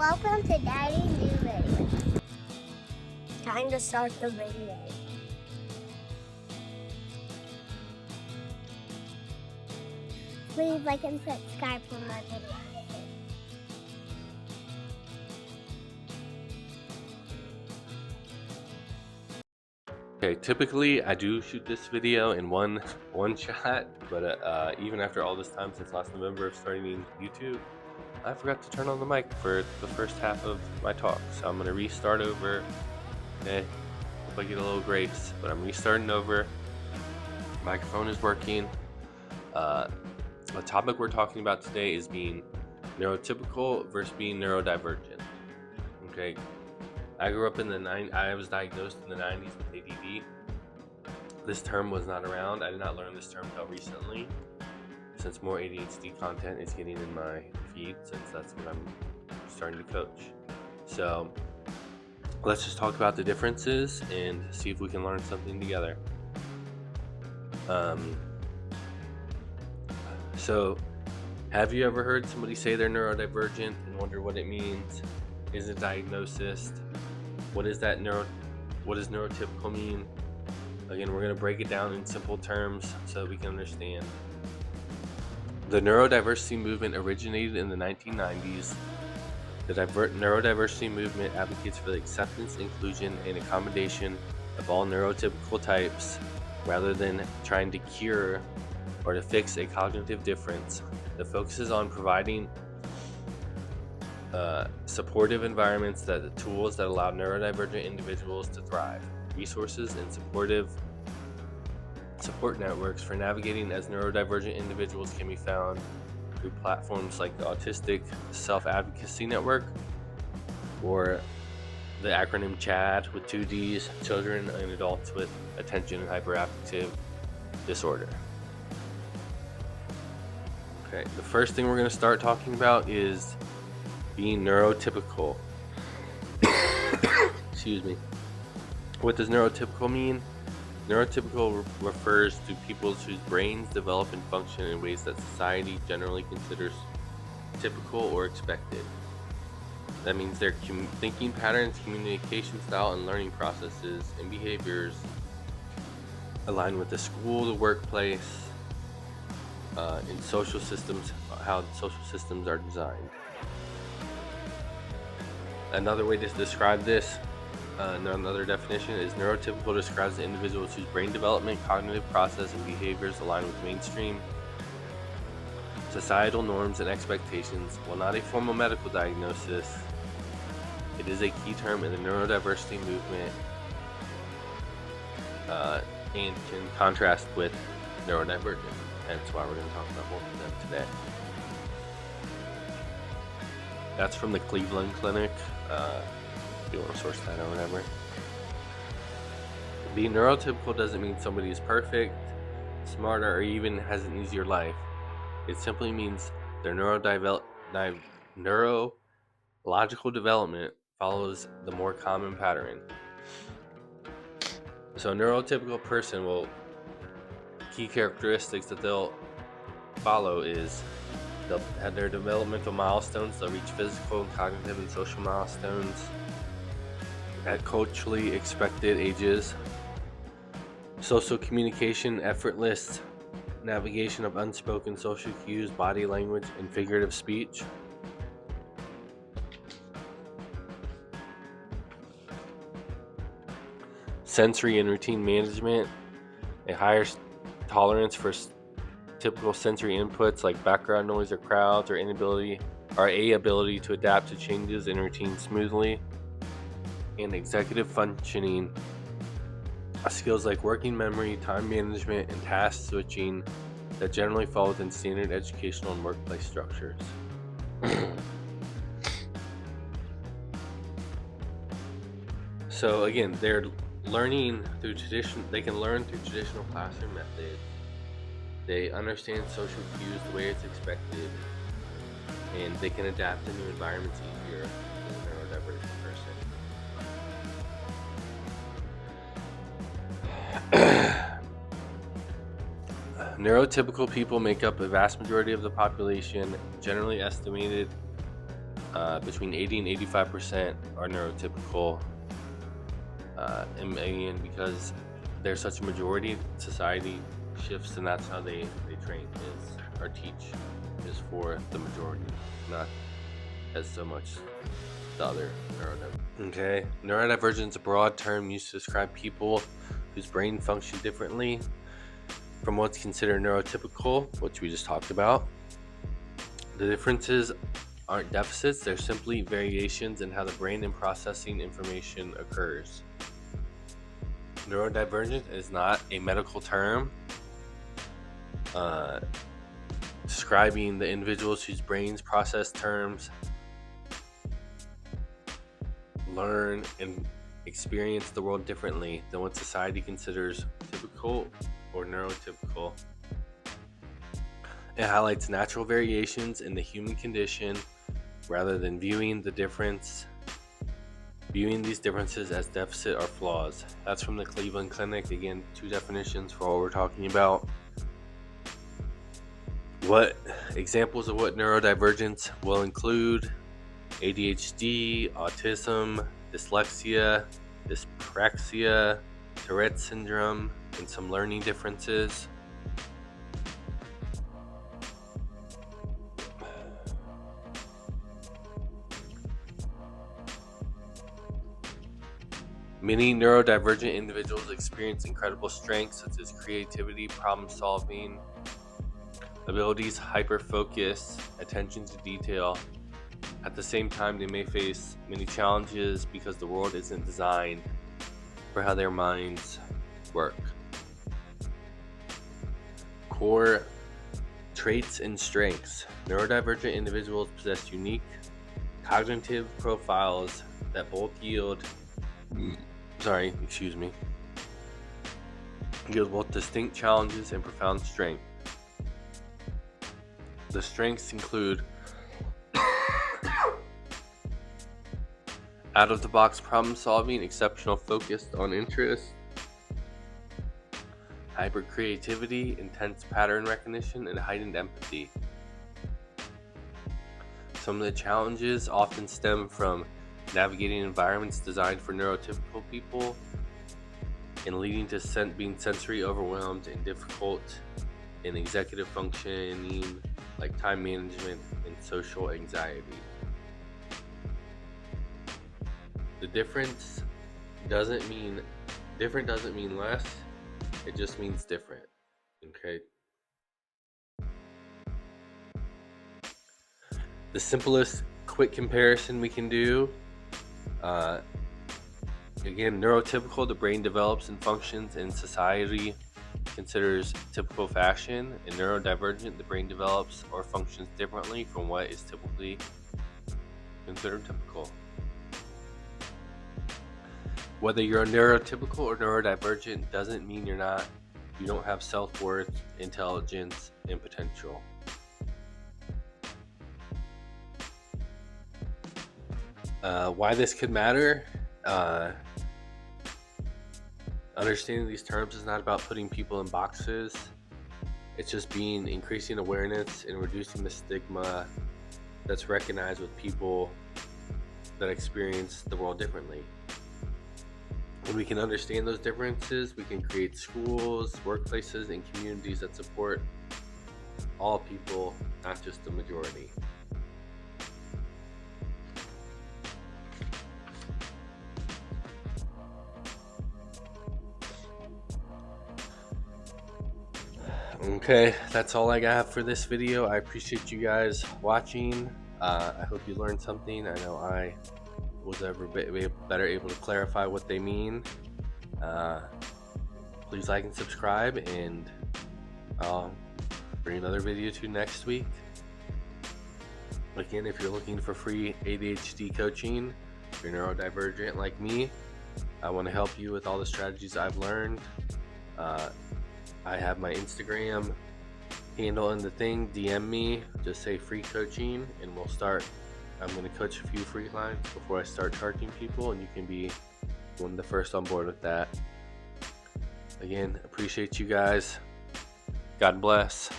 Welcome to Daddy's new video. Time to start the video. Please like and subscribe for more videos. Okay, typically I do shoot this video in one shot, but even after all this time since last November of starting YouTube, I forgot to turn on the mic for the first half of my talk. So I'm gonna restart over. Okay, hope I get a little grace, but I'm restarting over. Microphone is working. The topic we're talking about today is being neurotypical versus being neurodivergent. Okay. I grew up in I was diagnosed in the 90s with ADD. This term was not around. I did not learn this term until recently, since more ADHD content is getting in my feed, since that's what I'm starting to coach. So let's just talk about the differences and see if we can learn something together. So have you ever heard somebody say they're neurodivergent and wonder what it means? Is it diagnosis? What does neurotypical mean? Again, we're going to break it down in simple terms so we can understand. The neurodiversity movement originated in the 1990s. The neurodiversity movement advocates for the acceptance, inclusion, and accommodation of all neurotypical types rather than trying to cure or to fix a cognitive difference. It focuses on providing supportive environments, the tools that allow neurodivergent individuals to thrive, resources and support networks for navigating as neurodivergent individuals can be found through platforms like the Autistic Self-Advocacy Network, or the acronym CHAD with 2 Ds, Children and Adults with Attention and Hyperactive Disorder. Okay, the first thing we're going to start talking about is being neurotypical. Excuse me. What does neurotypical mean? Neurotypical refers to people whose brains develop and function in ways that society generally considers typical or expected. That means their thinking patterns, communication style, and learning processes and behaviors align with the school, the workplace, and social systems, how social systems are designed. Another way to describe this, another definition is neurotypical describes the individuals whose brain development, cognitive process, and behaviors align with mainstream societal norms and expectations. While not a formal medical diagnosis, it is a key term in the neurodiversity movement and can contrast with neurodivergent. That's why we're going to talk about both of them today. That's from the Cleveland Clinic. If you want to source that or whatever. Being neurotypical doesn't mean somebody is perfect, smarter, or even has an easier life. It simply means their neurological development follows the more common pattern. So a neurotypical person will, key characteristics that they'll follow is they'll have their developmental milestones. They'll reach physical, cognitive, and social milestones at culturally expected ages. Social communication, effortless navigation of unspoken social cues, body language, and figurative speech. Sensory and routine management, a higher tolerance for typical sensory inputs like background noise or crowds, or ability to adapt to changes in routine smoothly. And executive functioning, skills like working memory, time management, and task switching that generally fall within standard educational and workplace structures. So again, they're learning through they can learn through traditional classroom methods. They understand social cues the way it's expected, and they can adapt to new environments easier than a neurodivergent person. Neurotypical people make up a vast majority of the population, generally estimated between 80 and 85% are neurotypical. And because there's such a majority, society shifts, and that's how they train or teach is for the majority, not as so much the other neurodivergent. Okay, neurodivergent is a broad term used to describe people whose brain function differently from what's considered neurotypical, which we just talked about. The differences aren't deficits, they're simply variations in how the brain and processing information occurs. Neurodivergent is not a medical term describing the individuals whose brains process terms, learn, and experience the world differently than what society considers typical or neurotypical. It highlights natural variations in the human condition rather than viewing these differences as deficit or flaws. That's from the Cleveland Clinic. Again, 2 definitions for what we're talking about. What examples of what neurodivergence will include: ADHD, autism, dyslexia, dyspraxia, Tourette syndrome, and some learning differences. Many neurodivergent individuals experience incredible strengths such as creativity, problem solving abilities, hyper-focus, attention to detail. At the same time, they may face many challenges because the world isn't designed for how their minds work. Core traits and strengths. Neurodivergent individuals possess unique cognitive profiles that both yield both distinct challenges and profound strength. The strengths include out-of-the-box problem solving, exceptional focus on interest, hyper-creativity, intense pattern recognition, and heightened empathy. Some of the challenges often stem from navigating environments designed for neurotypical people and leading to being sensory overwhelmed and difficult in executive functioning, like time management and social anxiety. The different doesn't mean less, it just means different. Okay. The simplest quick comparison we can do, again, neurotypical, the brain develops and functions in society considers typical fashion, and neurodivergent, the brain develops or functions differently from what is typically considered typical. Whether you're neurotypical or neurodivergent doesn't mean you don't have self-worth, intelligence, and potential. Why this could matter? Understanding these terms is not about putting people in boxes. It's just increasing awareness and reducing the stigma that's recognized with people that experience the world differently. When we can understand those differences, we can create schools, workplaces, and communities that support all people, not just the majority. Okay, that's all I got for this video. I appreciate you guys watching. I hope you learned something. I know I was better able to clarify what they mean. Please like and subscribe, and I'll bring another video to you next week. Again, if you're looking for free ADHD coaching, if you're neurodivergent like me, I want to help you with all the strategies I've learned. I have my Instagram handle in the thing. DM me, just say free coaching, and we'll start. I'm going to coach a few free clients before I start charging people, and you can be one of the first on board with that. Again, appreciate you guys. God bless.